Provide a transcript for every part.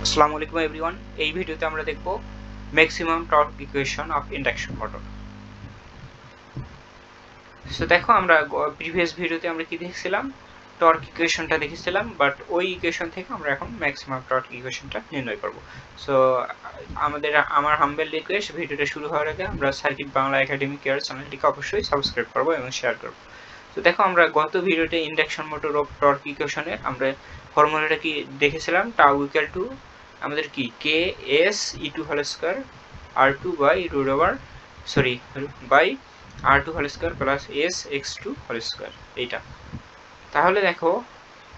আসসালামু আলাইকুম এভরিওয়ান। এই ভিডিওতে আমরা দেখব maximum torque equation of induction motor. So দেখো আমরা প্রিভিয়াস ভিডিওতে আমরা কি দেখছিলাম, টর্ক ইকুয়েশনটা দেখেছিলাম, বাট ওই ইকুয়েশন থেকে আমরা এখন ম্যাক্সিমাম টর্ক ইকুয়েশনটা নির্ণয় করব। সো আমার হাম্বেল রিকোয়েস্ট, ভিডিওটা শুরু হওয়ার আগে আমরা সার্কিট বাংলা একাডেমি কেয়ার চ্যানেলটিকে অবশ্যই সাবস্ক্রাইব করব এবং শেয়ার করব। তো দেখো আমরা গত ভিডিওতে ইন্ডাকশন মোটর অফ টর্ক ইকুয়েশনের আমরা ফর্মুলাটা কি দেখেছিলাম, টাউ ইকুয়াল টু আমাদের কি কে এস ই2 whole square r2 by root over by r2 whole square plus S x2 whole square. এইটা তাহলে দেখো,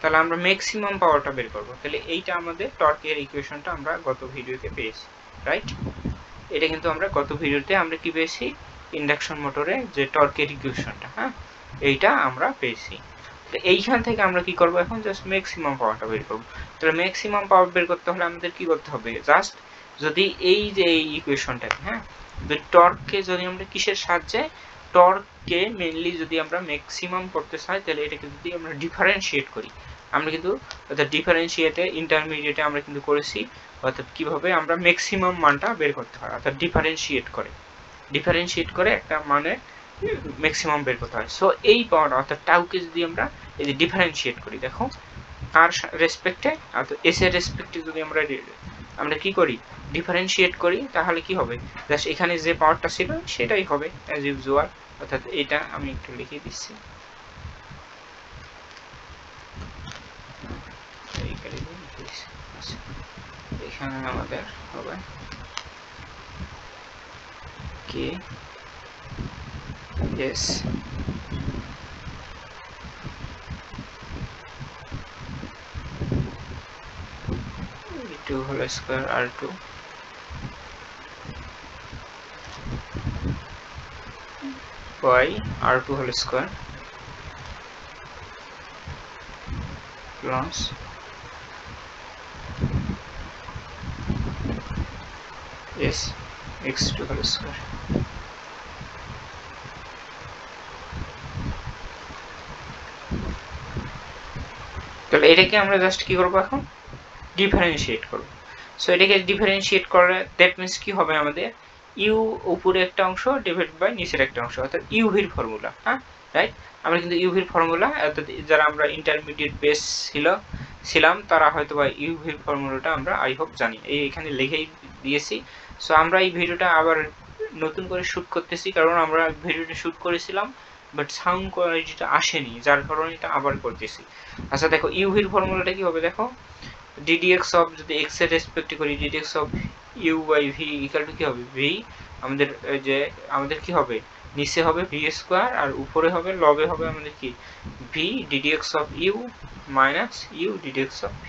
তাহলে আমরা ম্যাক্সিমাম পাওয়ারটা বের করব। তাহলে এইটা আমাদের টর্কের ইকুয়েশনটা আমরা গত ভিডিওতে পেয়েছি, রাইট? এটা কিন্তু আমরা গত ভিডিওতে আমরা কি পেয়েছি, ইন্ডাকশন মোটরে যে টর্কের ইকুয়েশনটা, হ্যাঁ, এইটা আমরা পেয়েছি। এইখান থেকে আমরা কি করব, এখন জাস্ট ম্যাক্সিমাম পাওয়ারটা বের করব। তাহলে ম্যাক্সিমাম পাওয়ার বের করতে হলে আমাদের কি করতে হবে, জাস্ট যদি এই যে এই ইকুয়েশনটাকে, হ্যাঁ, যদি টর্ককে যদি আমরা কিসের সাহায্যে, টর্ককে মেইনলি যদি আমরা ম্যাক্সিমাম করতে চাই, তাহলে এটাকে যদি আমরা ডিফারেন্সিয়েট করি, আমরা কিন্তু অর্থাৎ ডিফারেন্সিয়েটে ইন্টারমিডিয়েটে আমরা কিন্তু করেছি, অর্থাৎ কিভাবে আমরা ম্যাক্সিমাম মানটা বের করতে হয়, অর্থাৎ ডিফারেন্সিয়েট করে একটা মানে ম্যাক্সিমাম বের করতে হয়। সো এই পাওয়ার অর্থাৎ টাউকে যদি আমরা এই যে ডিফারেন্সিয়েট করি, দেখো কার রেসপেক্টে, অর্থাৎ এস এর রেসপেক্টে যদি আমরা কি করি, ডিফারেন্সিয়েট করি, তাহলে কি হবে, জাস্ট এখানে যে পাওয়ারটা ছিল সেটাই হবে অ্যাজ ইউজুয়াল। অর্থাৎ এটা আমি একটু লিখে দিচ্ছি, এখানে আমাদের হবে কে S E2 whole square R2 by R2 whole square plus S x2 whole square। তাহলে এটাকে আমরা জাস্ট কি করব, এখন ডিফারেন্সিয়েট করব। সো এটাকে ডিফারেন্সিয়েট করে দ্যাট মিন্স কি হবে, আমাদের ইউ উপরে একটা অংশ ডিভাইড বাই নিচের একটা অংশ, অর্থাৎ ইউভির ফর্মুলা, হ্যাঁ, রাইট? আমরা কিন্তু ইউভির ফর্মুলা, অর্থাৎ যারা আমরা ইন্টারমিডিয়েট বেস ছিলাম তারা হয়তো বা ইউভির ফর্মুলাটা আমরা আই হোপ জানি, এইখানে লিখেই দিয়েছি। সো আমরা এই ভিডিওটা আবার নতুন করে শুট করতেছি, কারণ আমরা ভিডিওটা শুট করেছিলাম বাট সাউন্ড কোয়ালিটিটা আসেনি, যার কারণে এটা আবার করতেছি। আচ্ছা দেখো, ইউভির ফর্মুলাটা কি হবে, দেখো ddx অফ, যদি x এর রেসপেক্টে করি, ddx of u by v equal to কি হবে, v আমাদের কি হবে, নিচে হবে v স্কয়ার আর উপরে হবে লবে হবে আমাদের কি v ddx of u minus u ddx of v।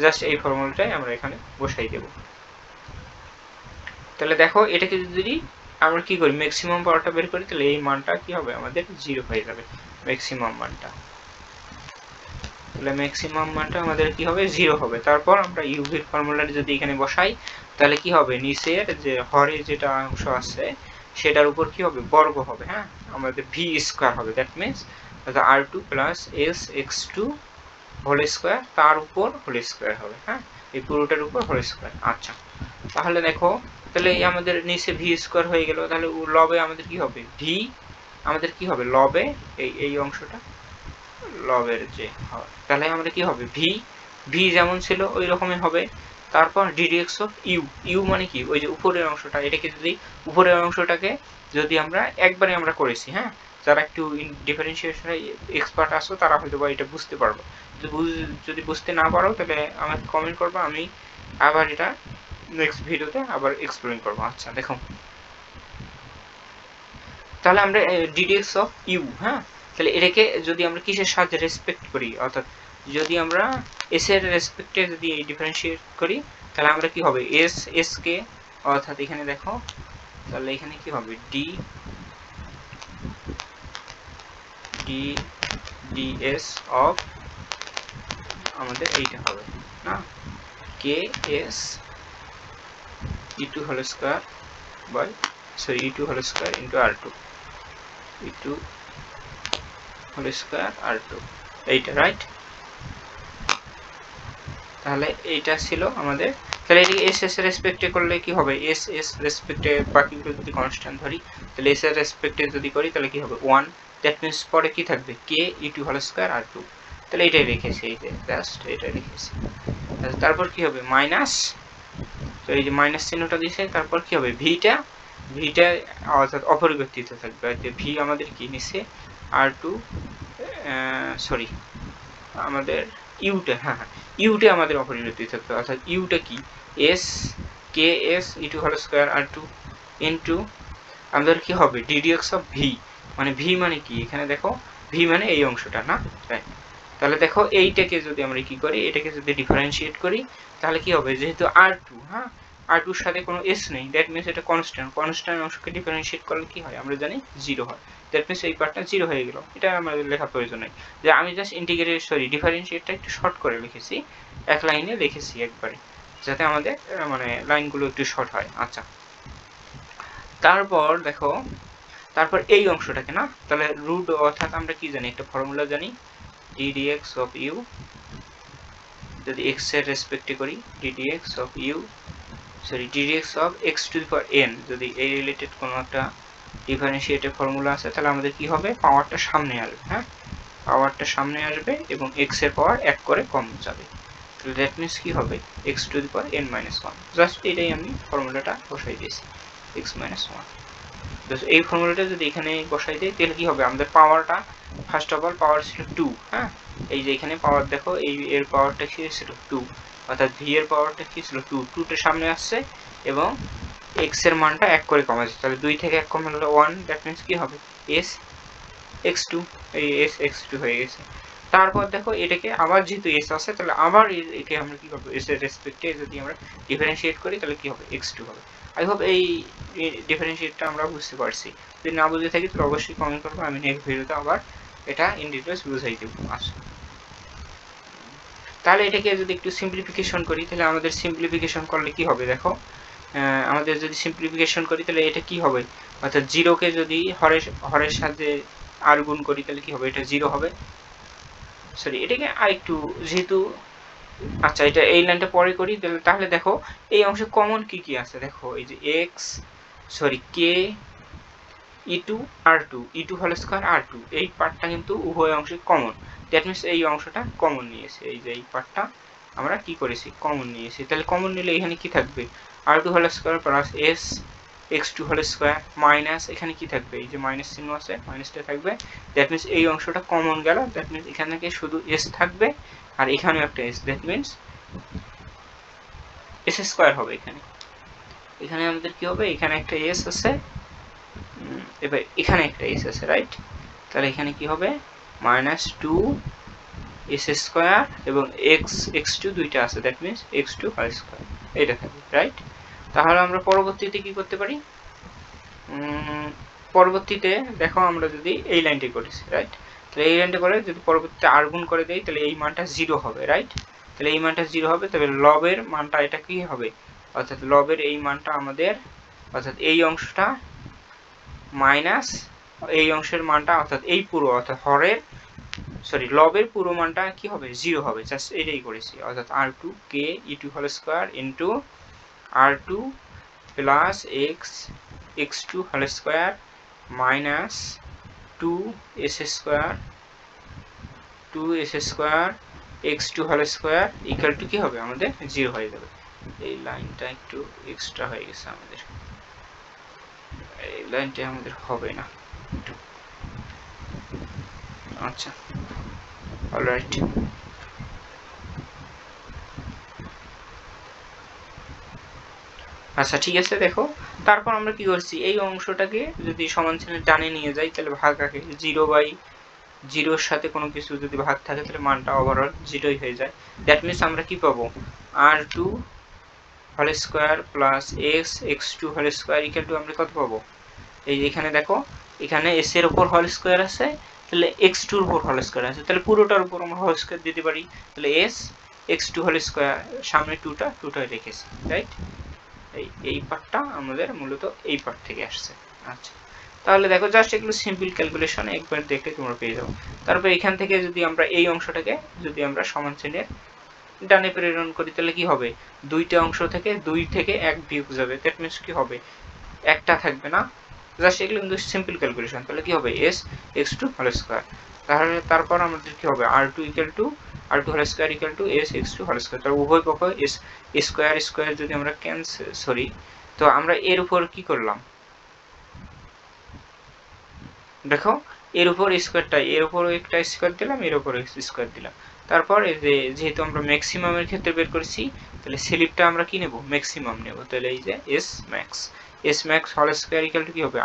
Just এই ফর্মুলাটাই আমরা এখানে বসাই দেব। তাহলে দেখো এটাকে যদি আমরা কি করি, ম্যাক্সিমাম পাওয়ারটা বের করি, তাহলে এই মানটা কি হবে, আমাদের 0 হয়ে যাবে ম্যাক্সিমাম মানটা। তাহলে ম্যাক্সিমাম মানটা আমাদের কি হবে, 0 হবে। তারপর আমরা ইউভির ফর্মুলাটা যদি এখানে বসাই, তাহলে কি হবে, নিচের যে হরে যেটা অংশ আছে সেটার উপর কি হবে, বর্গ হবে, হ্যাঁ, আমাদের ভি স্কয়ার হবে। That means r2 plus S x2 whole square, তার উপর হোল স্কয়ার হবে, হ্যাঁ, এই পুরোটার উপর হোল স্কয়ার। আচ্ছা তাহলে দেখো, তাহলে আমাদের নিচে ভি স্কয়ার হয়ে গেল, তাহলে লবে আমাদের কি হবে, ভি আমাদের কি হবে, লবে এই অংশটা লবের যে, তাহলে আমাদের কি হবে, ভি যেমন ছিল ওই রকমই হবে। তারপর ddx অফ ইউ মানে কি, ওই যে উপরের অংশটা, এটাকে যদি উপরের অংশটাকে যদি আমরা একবারে আমরা করেছি, হ্যাঁ, যারা একটু ডিফারেন্সিয়েশনে এক্সপার্ট আছো তারা হয়তো বা এটা বুঝতে পারবো, যদি বুঝতে না পারো তাহলে আমাকে কমেন্ট করবো, আমি আবার এটা নেক্সট ভিডিওতে আবার এক্সপ্লেইন করবো। আচ্ছা দেখো, তাহলে আমরা ddx অফ ইউ, হ্যাঁ, তাহলে এটাকে যদি আমরা কিসের সাহায্যে রেসপেক্ট করি, অর্থাৎ যদি আমরা এস এর রেসপেক্টে যদি ডিফারেন্সিয়েট করি, তাহলে আমরা কি হবে, এস কে, অর্থাৎ এখানে দেখো, তাহলে এখানে কি হবে, ds অফ আমাদের এইটা হবে না, K S e2 whole square by e2 whole square into r2 e2 whole square r2, এইটা রাইট। তাহলে এইটা ছিল আমাদের তাহলে এটি এস এস এর রেসপেক্টে করলে কি হবে, এস এস রেসপেক্টে বাকিগুলো যদি কনস্ট্যান্ট ধরি তাহলে এস এর রেসপেক্টে যদি করি তাহলে কি হবে 1, দ্যাট মিন্স পরে কি থাকবে কে ই2 হোল স্কয়ার আর 2, তাহলে এটাই রেখেছি, এই যে জাস্ট এটাই রেখেছি। তারপর কি হবে মাইনাস, তো এই যে মাইনাস চিহ্নটা দিয়েছে, তারপর কি হবে ভিটা অর্থাৎ অপরিবর্তিত থাকবে, ভি আমাদের কি নিছে আর2 সরি আমাদের ইউটা, হ্যাঁ ইউটা আমাদের অপরিবর্তিত থাকবে, অর্থাৎ ইউটা কি এস কে এস ই2 হোল স্কয়ার আর2 ইনটু আমাদের কি হবে ডিডিএক্স অফ ভি, মানে ভি মানে কি এখানে দেখো ভি মানে এই অংশটা না, রাইট। তাহলে দেখো এইটাকে যদি আমরা কি করি, এটাকে যদি ডিফারেন্সিয়েট করি তাহলে কি হবে, যেহেতু আর2, হ্যাঁ আর2 এর সাথে কোনো এস নেই, দ্যাট মিন্স এটা কনস্ট্যান্ট অংশকে ডিফারেন্সিয়েট করলে কি হয় আমরা জানি 0 হয়, দ্যাট মিন্স এই পার্টটা 0 হয়ে গেল, এটা আমাদের লেখার প্রয়োজন নেই, যে আমি জাস্ট ইন্টিগ্রেট ডিফারেন্সিয়েটটা একটু শর্ট করে লিখেছি, এক লাইনে লিখেছি একবারে, যাতে আমাদের মানে লাইনগুলো একটু শর্ট হয়। আচ্ছা, তারপর দেখো তারপর এই অংশটাকে না, তাহলে রুট অর্থাৎ আমরা কি জানি একটা ফর্মুলা জানি ddx of u, যদি x এর রেসপেক্টে করি ddx of u sorry ddx of x to the power n, যদি এই রিলেটেড কোনো একটা ডিফারেন্সিয়েটের ফর্মুলা আছে তাহলে আমাদের কি হবে পাওয়ারটা সামনে আসবে, হ্যাঁ পাওয়ারটা সামনে আসবে এবং x এর পাওয়ার 1 করে কম যাবে, তাহলে দ্যাট মিন্স কি হবে x to the power n minus 1, just এটাই আমি ফর্মুলাটা বসাই দিয়েছি x minus 1। এই ফর্মুলাটা যদি এখানে বসাই দেই তাহলে কি হবে আমাদের পাওয়ারটা, ফার্স্ট অফ অল পাওয়ার ছিল 2, হ্যাঁ এই যে এখানে পাওয়ার দেখো এই এর পাওয়ারটা কি ছিল 2, অর্থাৎ v এর পাওয়ারটা কি ছিল 2, 2 টা সামনে আসছে এবং x এর মানটা 1 করে কমে যাচ্ছে, তাহলে 2 থেকে 1 কমে হলো 1, দ্যাট মিন্স কি হবে s x2, এই s x2 হয়ে গেছে। তারপর দেখো এটাকে আবার যেহেতু s আছে তাহলে আবার একে আমরা কি করব s এর রেসপেক্টে যদি আমরা ডিফারেন্সিয়েট করি তাহলে কি হবে x2 হবে। আই হোপ এই ডিফারেন্সিয়েটটা আমরা বুঝতে পারছি, যদি না বুঝে থাকি তাহলে অবশ্যই কমেন্ট করবো, আমি নেক্সট ভিডিওতে আবার এটা ইন ডিটেইলস বুঝাই দেব। আচ্ছা, তাহলে এটাকে যদি একটু সিম্পলিফিকেশন করি তাহলে আমাদের সিম্পলিফিকেশন করলে কি হবে দেখো, আমাদের যদি সিম্পলিফিকেশন করি তাহলে এটা কি হবে, অর্থাৎ 0 কে যদি হরের সাথে আর গুণ করি তাহলে কি হবে, এটা 0 হবে, সরি এটাকে আরেকটু যেহেতু, আচ্ছা এটা এই লাইনটা পরে করি, তাহলে দেখো এই অংশে কমন কি কি আছে, দেখো এই যে x sorry k e2 r2 e2 whole square r2 এই পার্টটা কিন্তু উভয় অংশে কমন, দ্যাট মিন্স এই অংশটা কমন নিয়েছে, এই যে এই পার্টটা আমরা কি করেছি কমন নিয়েছি, তাহলে কমন নিলে এখানে কি থাকবে r2 whole square plus s x2 whole square minus এখানে কি থাকবে, এই যে মাইনাস চিহ্ন আছে মাইনাসটা থাকবে, দ্যাট মিন্স এই অংশটা কমন গেল, দ্যাট মিন্স এখানে থেকে শুধু s থাকবে আর এখানেও একটা s, that means s square হবে, এখানে আমাদের কি হবে, এখানে একটা s আছে, এবার এখানে একটা s আছে, রাইট, তাহলে এখানে কি হবে মাইনাস 2 s স্কয়ার এবং x2 দুইটা আছে, that means x2 whole square এটা থাকবে, রাইট। তাহলে আমরা পরবর্তীতে কি করতে পারি, পরবর্তীতে দেখো আমরা যদি এই লাইনটি করেছি, রাইট, তাহলে এই লাইনটা করে যদি পরবর্তীতে আর গুণ করে দেই তাহলে এই মানটা 0 হবে, রাইট, তাহলে এই মানটা 0 হবে, তবে লবের মানটা এটা কি হবে, অর্থাৎ লবের এই মানটা আমাদের, অর্থাৎ এই অংশটা মাইনাস এই অংশের মানটা, অর্থাৎ এই পুরো অর্থাৎ হরের সরি লবের পুরো মানটা কি হবে 0 হবে, জাস্ট এটাই করেছি, অর্থাৎ r2 k e2 whole square into r2 plus x2 whole square minus 2s square x2 whole square equal to কি হবে আমাদের 0 হয়ে যাবে। এই লাইনটা একটু এক্সট্রা হয়ে গেছে আমাদের, এই লাইনটা আমাদের হবে না, আচ্ছা অলরাইট। আচ্ছা ঠিক আছে, দেখো তারপর আমরা কি করছি এই অংশটাকে যদি সমান চিহ্নের ডানে নিয়ে যাই তাহলে ভাগ আগে 0/0 এর সাথে কোনো কিছু যদি ভাগ থাকে তাহলে মানটা ওভারঅল 0ই হয়ে যায়, দ্যাট মিন্স আমরা কি পাবো r2 whole square plus x2 whole square equal to আমরা কত পাবো, এই যে এখানে দেখো এখানে s এর উপর হোল স্কয়ার আছে, তাহলে x2 এর উপর হোল স্কয়ার আছে, তাহলে পুরোটার উপর আমরা হোল স্কয়ার দিতে পারি, তাহলে s x2 হোল স্কয়ার সামনে 2টা রেখেছি, রাইট, এই পার্টটা আমাদের মূলত এই পার্ট থেকে আসছে। আচ্ছা তাহলে দেখো জাস্ট এগুলো সিম্পল ক্যালকুলেশন একবার দেখলে তোমরা পেয়ে যাবে। তারপর এখান থেকে যদি আমরা এই অংশটাকে যদি আমরা সমান চিহ্নের ডানে প্রেরণ করি তাহলে কি হবে, দুইটা অংশ থেকে 2 থেকে 1 বিয়োগ যাবে, দ্যাট মিন্স কি হবে, একটা থাকবে না, জাস্ট এগুলো কিন্তু সিম্পল ক্যালকুলেশন। তাহলে কি হবে s x2 হোল স্কয়ার, তাহলে তারপর আমাদের কি হবে r2 equal to r2 whole square equal to s x2 whole square. তাহলে উভয় পক্ষ s স্কয়ার স্কয়ার যদি আমরা ক্যান্সেল, সরি, তো আমরা এর উপর কি করলাম দেখো, এর উপর স্কয়ারটা, এর উপর একটা স্কয়ার দিলাম, এর উপর স্কয়ার দিলাম, তারপর এই যে যেহেতু আমরা ম্যাক্সিমামের ক্ষেত্রে বের করেছি তাহলে স্লিপটা আমরা কি নেব, ম্যাক্সিমাম নেব। তাহলে এই যে s max whole square equal to কি হবে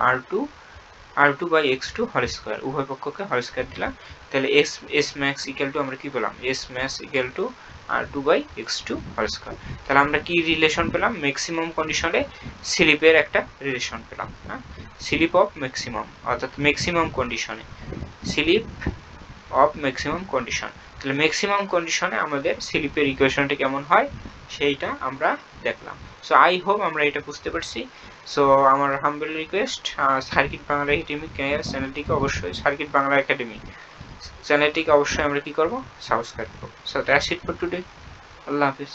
r2 by x2 whole square, উভয় পক্ষকে হোল স্কয়ার দিলাম। তাহলে s max ইকুয়াল টু আমরা কি পেলাম, s max equal to r2 by x2 whole square. তাহলে আমরা কি রিলেশন পেলাম, ম্যাক্সিমাম কন্ডিশনে স্লিপের একটা রিলেশন পেলাম, হ্যাঁ, স্লিপ অফ ম্যাক্সিমাম, অর্থাৎ ম্যাক্সিমাম কন্ডিশনে স্লিপ অফ ম্যাক্সিমাম কন্ডিশন। তাহলে ম্যাক্সিমাম কন্ডিশনে আমাদের স্লিপের ইকুয়েশনটা কেমন হয় সেইটা আমরা দেখলাম। সো আই হোপ আমরা এটা বুঝতে পারছি। সো আমার humble request, circuit Bangla academy চ্যানেলটিকে অবশ্যই, সার্কিট বাংলা একাডেমি চ্যানেলটিকে অবশ্যই আমরা কি করব, সাবস্ক্রাইব করব। So that's it for today. Allah Hafiz.